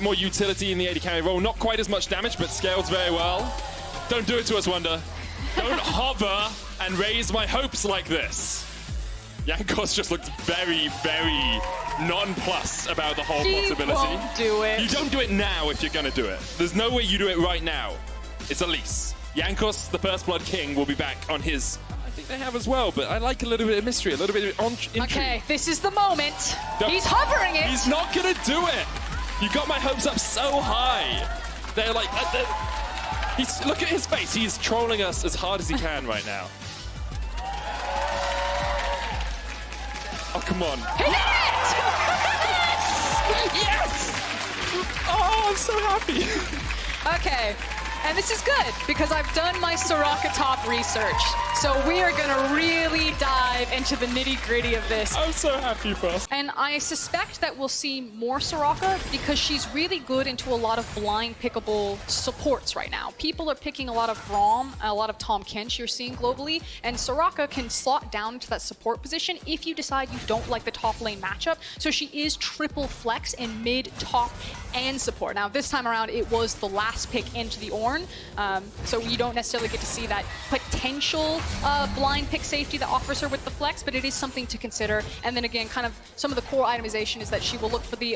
bit more utility in the AD carry role. Not quite as much damage, but scales very well. Don't do it to us, Wonder. Don't hover and raise my hopes like this. Jankos just looked very, very nonplussed about the whole possibility. He won't do it. You don't do it now if you're going to do it. There's no way you do it right now. It's Elise. Jankos, the First Blood King, will be back on his... I think they have as well, but I like a little bit of mystery, a little bit of intrigue. Okay, this is the moment. He's hovering it. He's not going to do it. You got my hopes up so high. They're like... look at his face. He's trolling us as hard as he can right now. Oh, come on. He did it! Yes! Oh, I'm so happy. Okay, and this is good because I've done my Soraka top research. So we are gonna really dive into the nitty-gritty of this. I'm so happy for us. And I suspect that we'll see more Soraka because she's really good into a lot of blind pickable supports right now. People are picking a lot of Braum, a lot of Tahm Kench you're seeing globally, and Soraka can slot down into that support position if you decide you don't like the top lane matchup. So she is triple flex in mid, top, and support. Now this time around it was the last pick into the Ornn, so you don't necessarily get to see that potential blind pick safety that offers her with the flex, but it is something to consider. And then again, kind of some of the core itemization is that she will look for the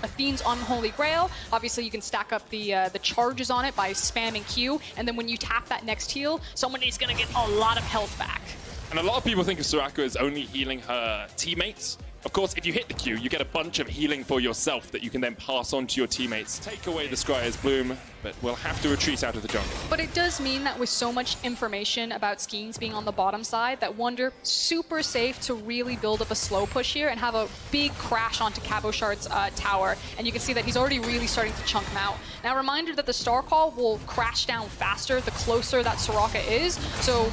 Athene's Unholy Grail. Obviously, you can stack up the charges on it by spamming Q, and then when you tap that next heal, someone is going to get a lot of health back. And a lot of people think of Soraka as only healing her teammates. Of course, if you hit the Q, you get a bunch of healing for yourself that you can then pass on to your teammates. Take away the Scryer's Bloom, but we'll have to retreat out of the jungle. But it does mean that with so much information about Skeens being on the bottom side, that Wonder super safe to really build up a slow push here and have a big crash onto Cabochard's tower. And you can see that he's already really starting to chunk him out. Now, reminder that the Star Call will crash down faster the closer that Soraka is. So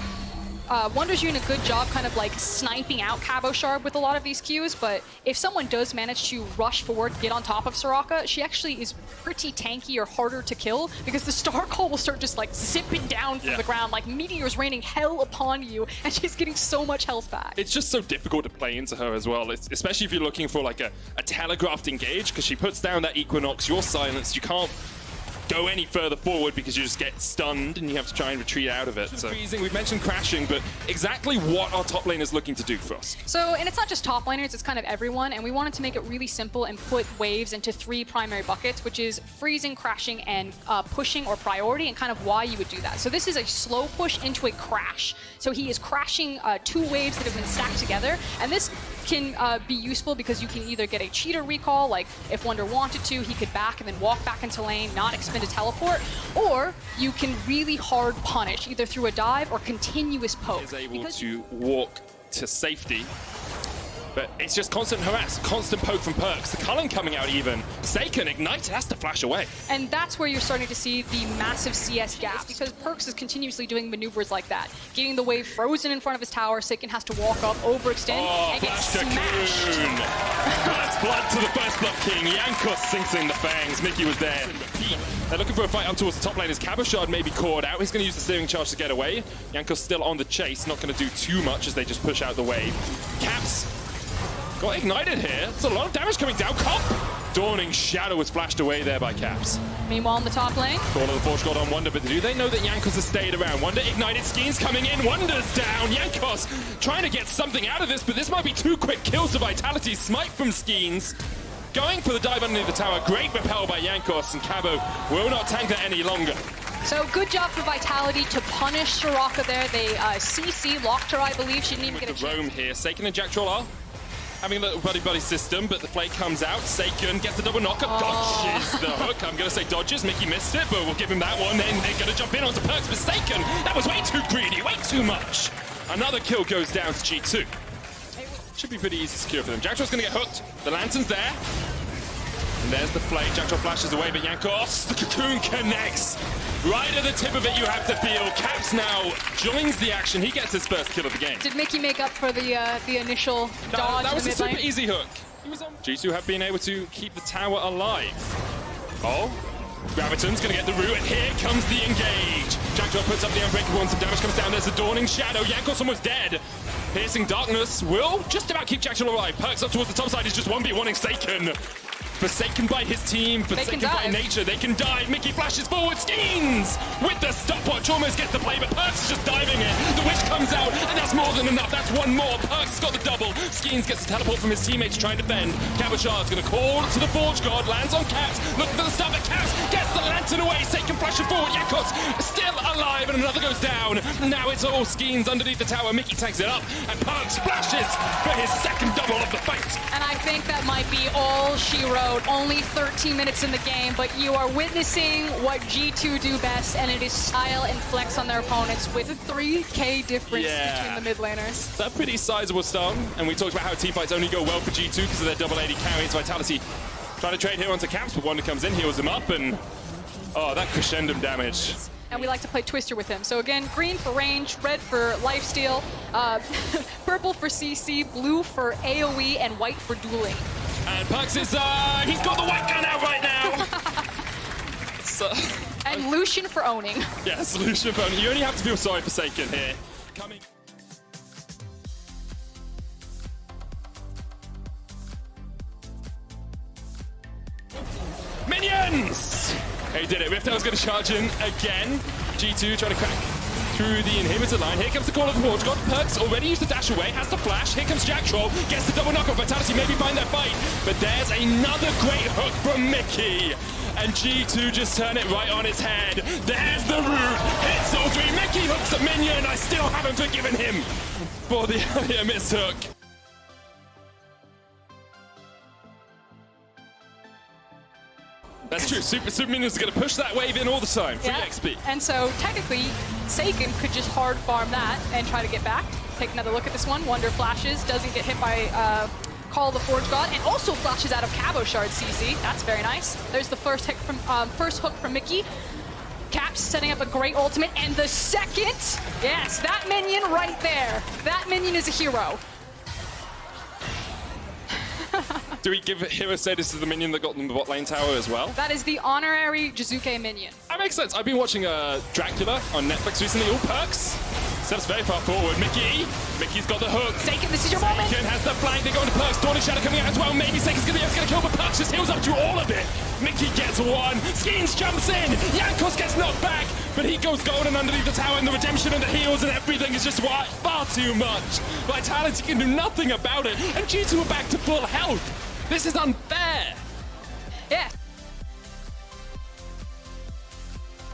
Wonder's doing a good job kind of like sniping out Cabochard with a lot of these Qs, but if someone does manage to rush forward, get on top of Soraka, she actually is pretty tanky or harder to kill because the Star Call will start just like zipping down from the ground, like meteors raining hell upon you, and she's getting so much health back. It's just so difficult to play into her as well, especially if you're looking for like a telegraphed engage, because she puts down that Equinox, you're silenced, you can't go any further forward because you just get stunned and you have to try and retreat out of it. So we've mentioned crashing, but exactly what our top lane is looking to do for us. So, and it's not just top laners, it's kind of everyone, and we wanted to make it really simple and put waves into 3 primary buckets, which is freezing, crashing, and pushing or priority, and kind of why you would do that. So this is a slow push into a crash. So he is crashing 2 waves that have been stacked together, and this can be useful because you can either get a cheater recall, like if Wonder wanted to, he could back and then walk back into lane, not expend a teleport, or you can really hard punish, either through a dive or continuous poke. Is able to walk to safety, but it's just constant harass, constant poke from Perkz. The Cullen coming out even. Seiken ignited, has to flash away. And that's where you're starting to see the massive CS gaps, because Perkz is continuously doing maneuvers like that. Getting the wave frozen in front of his tower, Seiken has to walk up, overextend, and get smashed. That's blood to the First Blood King. Jankos sinks in the fangs. Mickey was there. They're looking for a fight up towards the top lane as Cabochard may be caught out. He's going to use the steering charge to get away. Jankos still on the chase, not going to do too much as they just push out the wave. Caps got ignited here. There's a lot of damage coming down. Cop! Dawning Shadow was flashed away there by Caps. Meanwhile, in the top lane, Call of the Forge God on Wonder, but do they know that Jankos has stayed around? Wonder ignited, Skeens coming in, Wonder's down. Jankos trying to get something out of this, but this might be 2 quick kills to Vitality. Smite from Skeens. Going for the dive underneath the tower. Great repel by Jankos, and Cabo will not tank that any longer. So good job for Vitality to punish Soraka there. They CC locked her, I believe. She didn't even get a chance. Roam here. Seiken and Jack Troll are having a little buddy-buddy system, but the flake comes out. Seiken gets the double knockup, dodges the hook. I'm going to say dodges. Mickey missed it, but we'll give him that one. Then they're going to jump in onto Perkz, but Seiken, that was way too greedy, way too much. Another kill goes down to G2. Should be pretty easy to secure for them. Jack Troll's going to get hooked. The lantern's there. And there's the flame. Jack Troll flashes away, but Jankos, the cocoon connects. Right at the tip of it, you have to feel. Caps now joins the action. He gets his first kill of the game. Did Mickey make up for the initial dodge? That was in a the mid super lane? easy hook. G2 have been able to keep the tower alive. Oh, Graviton's going to get the root, and here comes the engage. Jack Troll puts up the Unbreakable, and some damage comes down. There's the Dawning Shadow. Jankos almost dead. Piercing Darkness will just about keep Jack Troll alive. Perkz up towards the top side is just 1v1ing Seiken. Forsaken by his team, forsaken by nature, they can dive. Mickey flashes forward, Skeens with the stopwatch, almost gets the play, but Perkz is just diving it. The wish comes out, and that's more than enough. That's one more. Perkz has got the double. Skeens gets the teleport from his teammates to try and defend. Cabashard's going to call to the Forge God, lands on Caps, looking for the stun, but Caps gets the lantern away. Seiken flashing forward, Jankos still alive, and another goes down. Now it's all Skeens underneath the tower. Mickey takes it up, and Perkz flashes for his second double of the fight. And I think that might be all she wrote. Only 13 minutes in the game, but you are witnessing what G2 do best, and it is style and flex on their opponents with a 3K difference between the mid laners. That's a pretty sizable stun, and we talked about how teamfights only go well for G2 because of their double AD carries. Vitality trying to trade here onto Caps, but Wonder comes in, heals him up, and oh, that crescendo damage. And we like to play Twister with him. So again, green for range, red for lifesteal, purple for CC, blue for AoE, and white for dueling. And Perkz is, he's got the white gun out right now! And Lucian for owning. Yes, Lucian for owning. You only have to feel sorry for Seiken here. Coming. Minions! He did it. Riftel's going to charge in again. G2 trying to crack through the inhibitor line. Here comes the call of the Forge God. Perkz already used the dash away, has the flash. Here comes Jack Troll, gets the double knockoff. Vitality maybe find their fight, but there's another great hook from Mickey. And G2 just turn it right on its head. There's the root, hits all three. Mickey hooks a minion. I still haven't forgiven him for the earlier miss hook. That's true. Super Minions are going to push that wave in all the time. Free XP. And so technically, Seiken could just hard farm that and try to get back. Take another look at this one. Wonder flashes, doesn't get hit by Call of the Forge God, and also flashes out of Caboshard CC. That's very nice. There's the first hook from Mickey. Caps setting up a great ultimate, and the second, yes, that minion right there. That minion is a hero. Do we give hero status to the minion that got them the bot lane tower as well? That is the honorary Jizuke minion. That makes sense. I've been watching Dracula on Netflix recently. All Perkz. Steps very far forward. Mickey's got the hook. Seiken, this is your moment. Seiken has the flank. They go into Perkz. Dawn Shadow coming out as well. Maybe Seiken's going to be able to kill, but Perkz just heals up through all of it. Mickey gets one. Skeens jumps in. Jankos gets knocked back, but he goes golden underneath the tower, and the redemption and the heals and everything is just far too much. Vitality can do nothing about it, and G2 are back to full health. This is unfair. Yeah.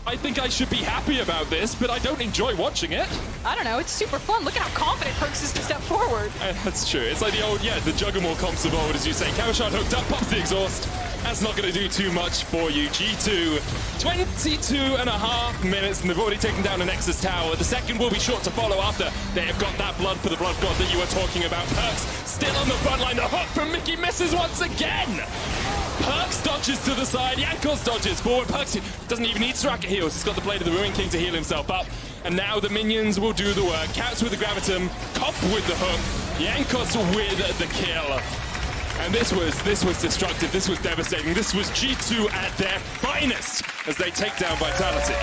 I think I should be happy about this, but I don't enjoy watching it. I don't know, it's super fun. Look at how confident Perkz is to step forward. That's true. It's like the old, the Juggernaut comps of old, as you say. Cabashard hooked up, pops the exhaust. That's not going to do too much for you. G2, 22.5 minutes, and they've already taken down the Nexus Tower. The second will be short to follow after they have got that blood for the Blood God that you were talking about. Perkz still on the front line. The hook from Mickey misses once again. Perkz dodges to the side, Jankos dodges forward. Perkz doesn't even need Soraka heals. He's got the Blade of the Ruin King to heal himself up. And now the minions will do the work. Caps with the Gravitum, Cop with the hook, Jankos with the kill. And this was destructive, this was devastating. This was G2 at their finest as they take down Vitality.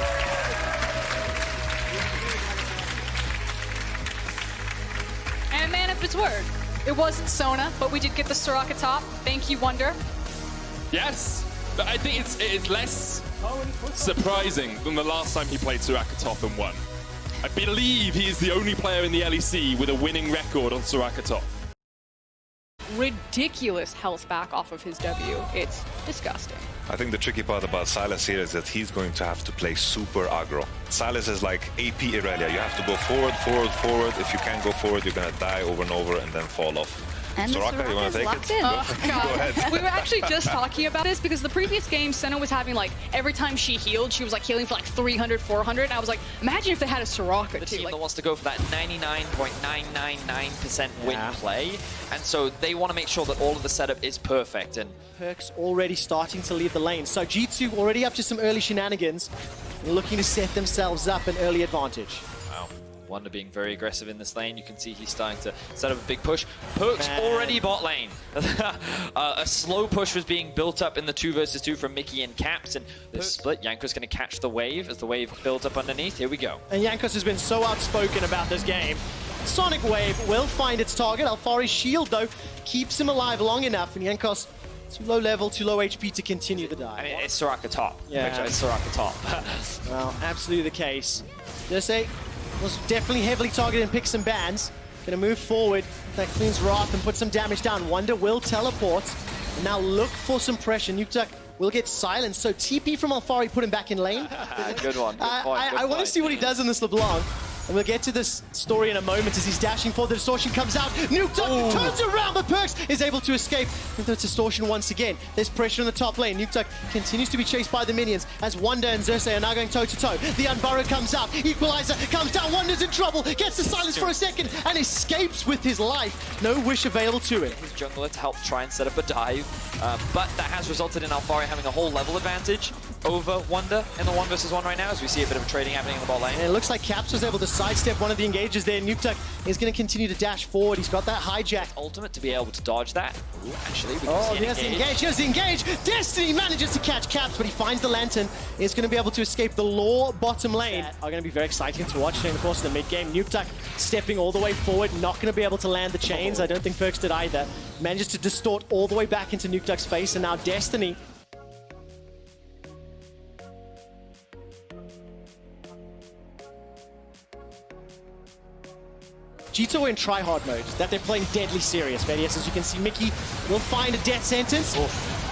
And a man of his word. It wasn't Sona, but we did get the Soraka top. Thank you, Wonder. Yes, but I think it's less surprising than the last time he played Soraka top and won. I believe he is the only player in the LEC with a winning record on Soraka top. Ridiculous health back off of his W. It's disgusting. I think the tricky part about Sylas here is that he's going to have to play super aggro. Sylas is like AP Irelia. You have to go forward, forward, forward. If you can't go forward, you're going to die over and over and then fall off. And Soraka, you want to take it? Oh, God. Go ahead. We were actually just talking about this because the previous game, Senna was having like, every time she healed, she was like healing for like 300, 400. And I was like, imagine if they had a Soraka the too. team like, that wants to go for that 99.999% win play. And so they want to make sure that all of the setup is perfect. And Perkz already starting to lead the lane. So G2 already up to some early shenanigans, looking to set themselves up an early advantage. wow, Wonder being very aggressive in this lane. You can see he's starting to set up a big push. Perkz already bot lane. A slow push was being built up in the 2 versus 2 from Mickey and Caps. And this split, Jankos going to catch the wave as the wave builds up underneath. Here we go. And Jankos has been so outspoken about this game. Sonic Wave will find its target. Alfari's shield, though, keeps him alive long enough. And Jankos Too low level, too low HP to continue the dive. I mean, it's Soraka top. Yeah. It's Soraka top. Well, absolutely the case. Xerxes was definitely heavily targeted and picked some bans. Gonna move forward. That cleans Wrath and put some damage down. Wonder will teleport. And now look for some pressure. Nukeduck will get silenced. So TP from Alfari put him back in lane. Good one. Good point, I want to see what he does in this LeBlanc. And we'll get to this story in a moment as he's dashing forward. The distortion comes out. Nukeduck turns around, but Perkz is able to escape into the distortion once again. There's pressure in the top lane. Nukeduck continues to be chased by the minions as Wonder and Xerxes are now going toe-to-toe. The Unburrow comes out. Equalizer comes down. Wonder's in trouble. Gets the silence for a second and escapes with his life. No wish available to it. His jungler to help try and set up a dive. But that has resulted in Alfari having a whole level advantage over Wonder in the 1v1 right now as we see a bit of trading happening in the bot lane. And it looks like Caps was able to sidestep one of the engages there. Nukeduck is going to continue to dash forward. He's got that hijack. Ultimate to be able to dodge that. Ooh, actually, we can Oh, see there's the an engage. Here's the engage. Destiny manages to catch Caps, but he finds the Lantern. Is going to be able to escape the Law bottom lane. Are going to be very exciting to watch during the course of the mid-game. Nukeduck stepping all the way forward. Not going to be able to land the chains. I don't think Perkz did either. Manages to distort all the way back into Nukeduck's face, and now Destiny G2 are in try-hard mode, that they're playing deadly serious. But yes, as you can see, Mickey will find a death sentence.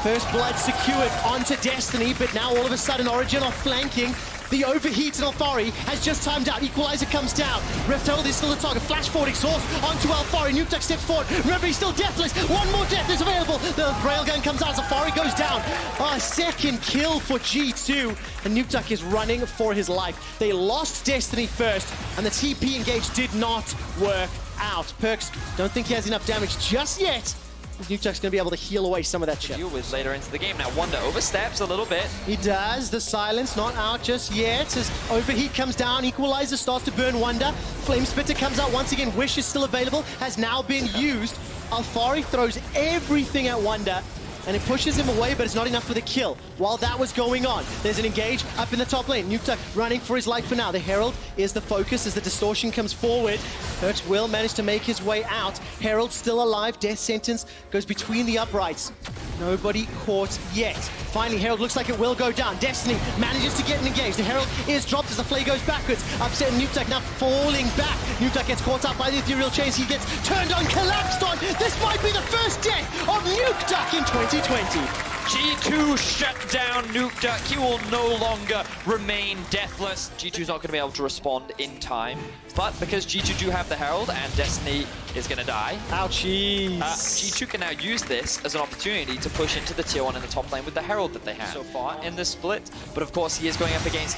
First blood secured onto Destiny, but now all of a sudden Origin are flanking. The overheat in Alfari has just timed out. Equalizer comes down. Rifthold is still the target. Flash forward, exhaust onto Alfari. Nukeduck steps forward. Remember, he's still deathless. One more death is available. The railgun comes out. Alfari goes down. A second kill for G2. And Nukeduck is running for his life. They lost Destiny first, and the TP engage did not work out. Perkz, don't think he has enough damage just yet. Nukeduck's going to be able to heal away some of that chip. deal with later into the game. Now Wonder oversteps a little bit. He does. The silence not out just yet as overheat comes down. Equalizer starts to burn Wonder. Flame Spitter comes out once again. Wish is still available. Has now been used. Alfari throws everything at Wonder, and it pushes him away, but it's not enough for the kill. While that was going on, there's an engage up in the top lane. Nukeduck running for his life for now. The Herald is the focus as the distortion comes forward. Perkz will manage to make his way out. Herald still alive. Death sentence goes between the uprights. Nobody caught yet. Finally, Herald looks like it will go down. Destiny manages to get an engage. The Herald is dropped as the Flay goes backwards. Upset Nukeduck now falling back. Nukeduck gets caught up by the ethereal chains. He gets turned on, collapsed on. This might be the first death of Nukeduck in 2020. G2 shut down Nukeduck. He will no longer remain deathless. G2's not going to be able to respond in time. But because G2 do have the Herald and Destiny is going to die, Ouchies. G2 can now use this as an opportunity to push into the tier 1 in the top lane with the Herald that they have so far in this split. But of course, he is going up against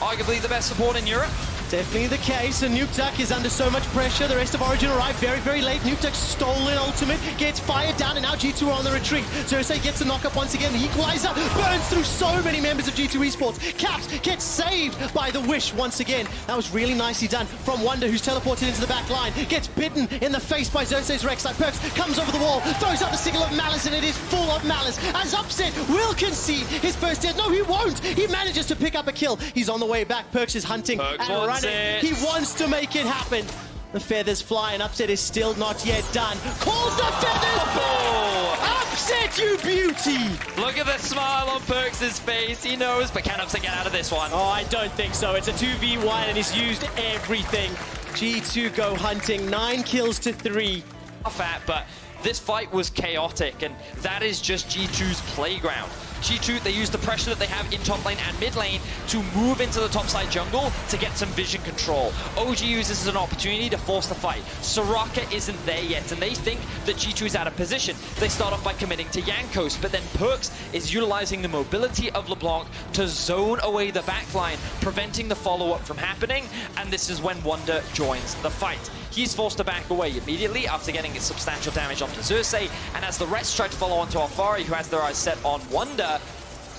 arguably the best support in Europe. Definitely the case, and Nukeduck is under so much pressure. The rest of Origin arrive very, very late. Nukeduck's stolen ultimate, gets fired down, and now G2 are on the retreat. Xerxes gets a knock-up once again. The Equalizer burns through so many members of G2 Esports. Caps gets saved by the Wish once again. That was really nicely done from Wonder, who's teleported into the back line. Gets bitten in the face by Xerxes Rek'Sai. Perkz comes over the wall, throws out the signal of Malice, and it is full of Malice. As Upset will concede his first death. No, he won't. He manages to pick up a kill. He's on the way back. Perkz is hunting Perkz and wants running. it. He wants to make it happen. The feathers fly, and Upset is still not yet done. Calls the feathers back! Upset, you beauty! Look at the smile on Perkz' face. He knows, but can Upset get out of this one? Oh, I don't think so. It's a 2v1, and he's used everything. G2 go hunting, 9 kills to 3. Fat, but this fight was chaotic, and that is just G2's playground. G2, they use the pressure that they have in top lane and mid lane to move into the top side jungle to get some vision control. OG uses this as an opportunity to force the fight. Soraka isn't there yet, and they think that G2 is out of position. They start off by committing to Yankos, but then Perkz is utilizing the mobility of LeBlanc to zone away the backline, preventing the follow-up from happening, and this is when Wonder joins the fight. He's forced to back away immediately after getting substantial damage onto Xerxes, and as the rest try to follow onto Alfari, who has their eyes set on Wonder,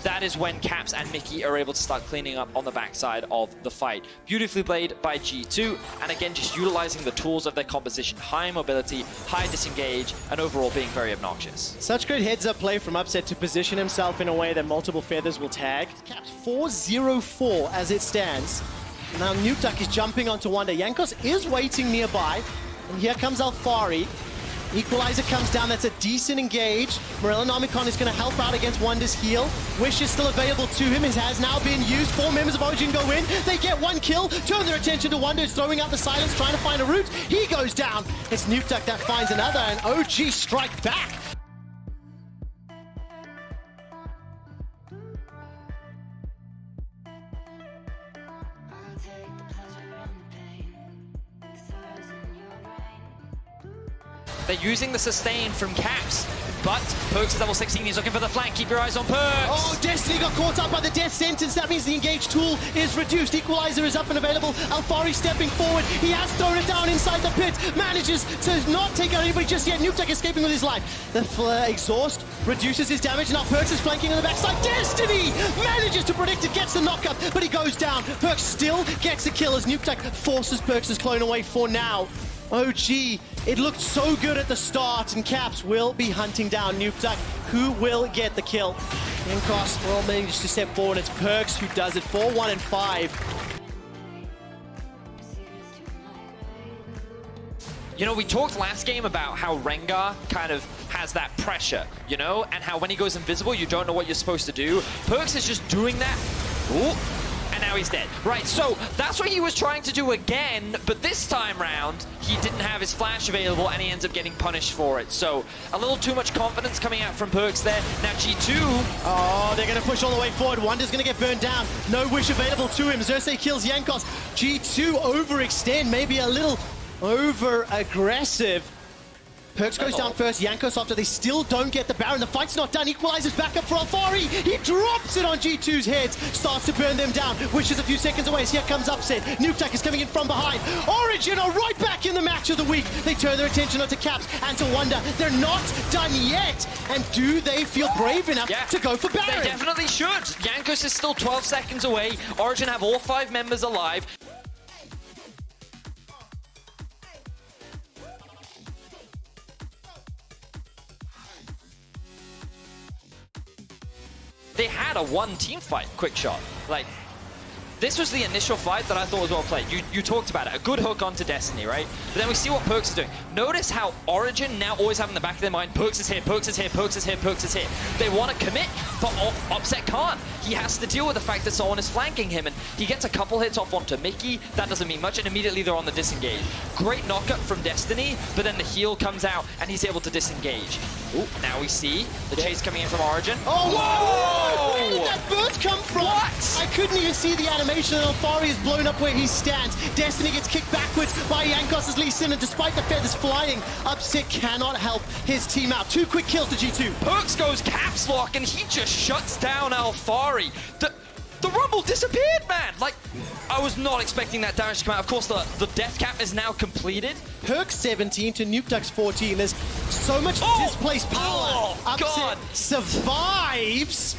that is when Caps and Mickey are able to start cleaning up on the backside of the fight. Beautifully played by G2, and again, just utilizing the tools of their composition. High mobility, high disengage, and overall being very obnoxious. Such good heads-up play from Upset to position himself in a way that multiple feathers will tag. Caps 4-0-4 as it stands. Now Nukeduck is jumping onto Wonder. Yankos is waiting nearby, and here comes Alfari. Equalizer comes down, that's a decent engage. Elektronomia is going to help out against Wonder's heal. Wish is still available to him, it has now been used. 4 members of Origin go in, they get 1 kill, turn their attention to Wonder, who's throwing out the silence, trying to find a route. He goes down, it's Nukeduck that finds another, and OG strike back. They're using the sustain from Caps, but Perkz is level 16, he's looking for the flank, keep your eyes on Perkz! Oh, Destiny got caught up by the death sentence, that means the engage tool is reduced. Equalizer is up and available, Alfari stepping forward, he has thrown it down inside the pit, manages to not take out anybody just yet, Nukeduck escaping with his life. The exhaust reduces his damage, now Perkz is flanking on the backside, Destiny manages to predict it, gets the knockup, but he goes down. Perkz still gets the kill as Nukeduck forces Perkz' clone away for now. OG, it looked so good at the start, and Caps will be hunting down Nukeduck, who will get the kill. Yankos will manage to step forward. It's Perkz who does it. 4-1 and 5. You know, we talked last game about how Rengar kind of has that pressure, you know, and how when he goes invisible, you don't know what you're supposed to do. Perkz is just doing that. Ooh. And now he's dead. Right, so that's what he was trying to do again, but this time round, he didn't have his flash available and he ends up getting punished for it. So a little too much confidence coming out from Perkz there. Now G2. Oh, they're going to push all the way forward. Wonder's going to get burned down. No wish available to him. Xerxes kills Yankos. G2 overextend, maybe a little over-aggressive. Perkz goes down first, Yankos after. They still don't get the Baron. The fight's not done. Equalizer's back up for Alfari. He drops it on G2's heads. Starts to burn them down. Wishes a few seconds away. So here comes Upset. Nukeduck is coming in from behind. Origin are right back in the match of the week. They turn their attention onto Caps and to Wonder. They're not done yet. And do they feel brave enough to go for Baron? They definitely should. Yankos is still 12 seconds away. Origin have all 5 members alive. They had a 1 team fight, quick shot. Like, this was the initial fight that I thought was well played. You talked about it, a good hook onto Destiny, right? But then we see what Perkz is doing. Notice how Origin now always have in the back of their mind, Perkz is here, Perkz is here, Perkz is here, Perkz is here. They want to commit, but Upset can't. He has to deal with the fact that someone is flanking him, and he gets a couple hits off onto Mickey. That doesn't mean much, and immediately they're on the disengage. Great knockup from Destiny, but then the heal comes out, and he's able to disengage. Ooh, now we see the chase coming in from Origin. Oh, whoa! Where did that burst come from? What? I couldn't even see the animation. Alfari is blown up where he stands. Destiny gets kicked backwards by Yankos' Lee Sin, and despite the feathers flying, Upset cannot help his team out. 2 quick kills to G2. Perkz goes caps lock, and he just shuts down Alfari. The Rumble disappeared, man! Like, I was not expecting that damage to come out. Of course, the death cap is now completed. Perkz 17 to Nukeduck's 14. There's so much displaced power. Oh, Upset God. survives.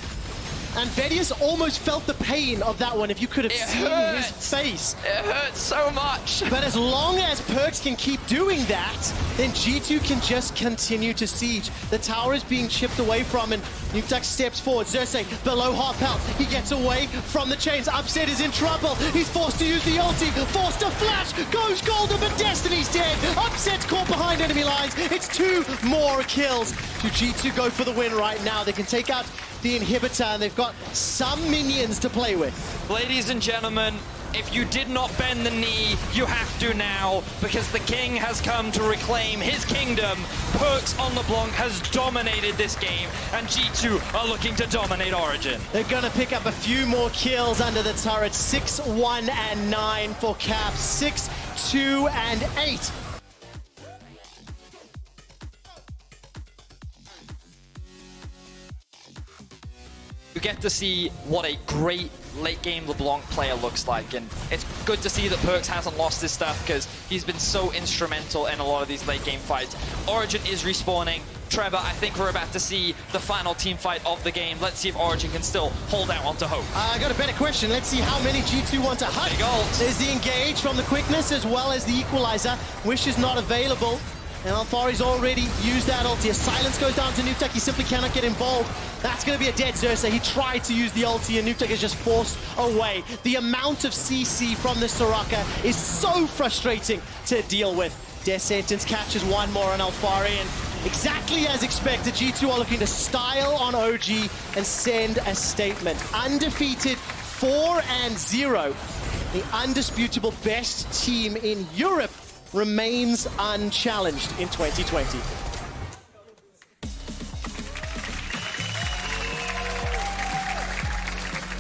And Vedius almost felt the pain of that one if you could have seen his face. It hurts so much. But as long as Perkz can keep doing that, then G2 can just continue to siege. The tower is being chipped away from, and Nukeduck steps forward. Xerxes below half health. He gets away from the chains. Upset is in trouble. He's forced to use the ulti, forced to flash, goes golden, but Destiny's dead. Upset's caught behind enemy lines. It's 2 more kills to G2 go for the win right now. They can take out the inhibitor, and they've got some minions to play with. Ladies and gentlemen, if you did not bend the knee, you have to now, because the king has come to reclaim his kingdom. Perkz on LeBlanc has dominated this game, and G2 are looking to dominate Origin. They're gonna pick up a few more kills under the turret. 6-1 and 9 for Caps. 6-2 and 8. You get to see what a great late game LeBlanc player looks like, and it's good to see that Perkz hasn't lost his stuff because he's been so instrumental in a lot of these late game fights. Origin is respawning. Trevor, I think we're about to see the final team fight of the game. Let's see if Origin can still hold out onto hope. I got a better question. Let's see how many G2 want to hug. Big ult. There's the engage from the quickness as well as the equalizer. Wish is not available. And Alfari's already used that ulti. A silence goes down to Nukeduck. He simply cannot get involved. That's going to be a dead Xerxes. He tried to use the ulti, and Nukeduck is just forced away. The amount of CC from this Soraka is so frustrating to deal with. Death Sentence catches one more on Alfari, and exactly as expected, G2 are looking to style on OG and send a statement. Undefeated 4-0. The undisputable best team in Europe remains unchallenged in 2020.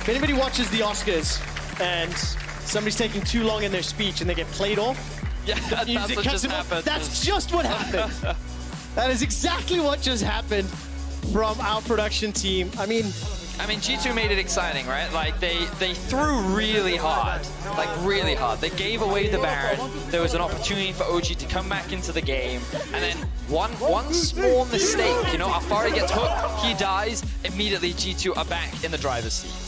If anybody watches the Oscars and somebody's taking too long in their speech and they get played off, Yeah, that's what just happened. that's just what happened. That is exactly what just happened from our production team. I mean, G2 made it exciting, right? Like, they threw really hard. Like, really hard. They gave away the Baron. There was an opportunity for OG to come back into the game. And then one small mistake, you know, Alfari gets hooked, he dies, immediately G2 are back in the driver's seat.